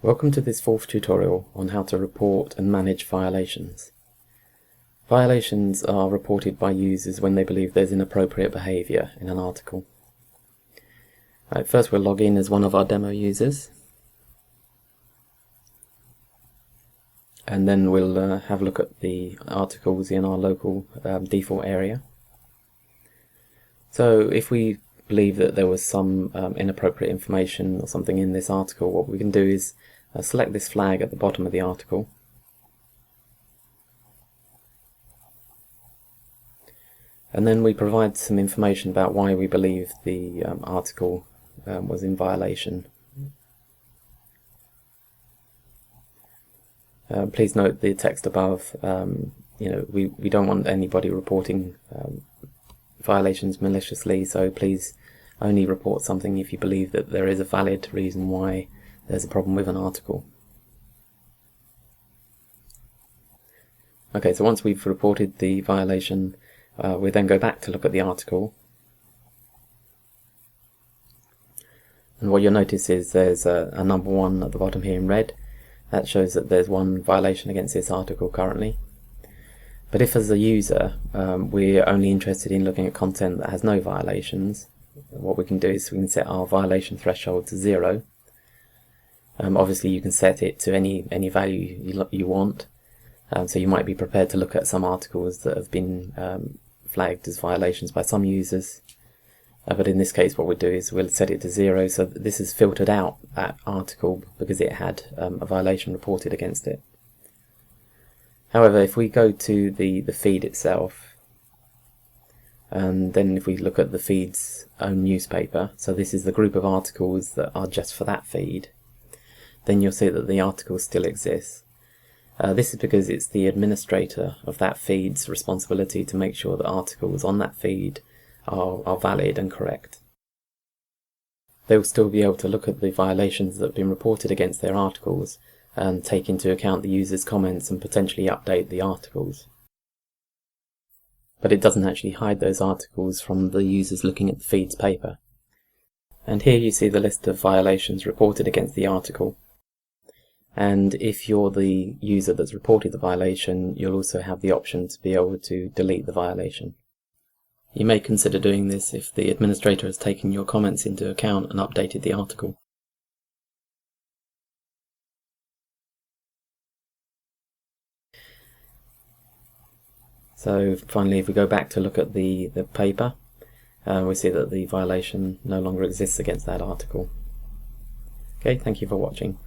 Welcome to this fourth tutorial on how to report and manage violations. Violations are reported by users when they believe there's inappropriate behaviour in an article. First we'll log in as one of our demo users, and then we'll have a look at the articles in our local default area. So if we believe that there was some inappropriate information or something in this article, what we can do is select this flag at the bottom of the article, and then we provide some information about why we believe the article was in violation. Please note the text above. We don't want anybody reporting violations maliciously, so please only report something if you believe that there is a valid reason why there's a problem with an article. Okay, so once we've reported the violation, we then go back to look at the article, and what you'll notice is there's a number 1 at the bottom here in red. That shows that there's one violation against this article currently. But if as a user we're only interested in looking at content that has no violations, what we can do is we can set our violation threshold to 0. Obviously you can set it to any value you want, so you might be prepared to look at some articles that have been flagged as violations by some users, but in this case what we'll do is we'll set it to 0, so that this has filtered out that article because it had a violation reported against it. However, if we go to the feed itself, and then if we look at the feed's own newspaper, so this is the group of articles that are just for that feed, then you'll see that the article still exists. This is because it's the administrator of that feed's responsibility to make sure that articles on that feed are valid and correct. They will still be able to look at the violations that have been reported against their articles and take into account the user's comments and potentially update the articles. But it doesn't actually hide those articles from the users looking at the feed's paper. And here you see the list of violations reported against the article. And if you're the user that's reported the violation, you'll also have the option to be able to delete the violation. You may consider doing this if the administrator has taken your comments into account and updated the article. So finally, if we go back to look at the paper, we see that the violation no longer exists against that article. Okay, thank you for watching.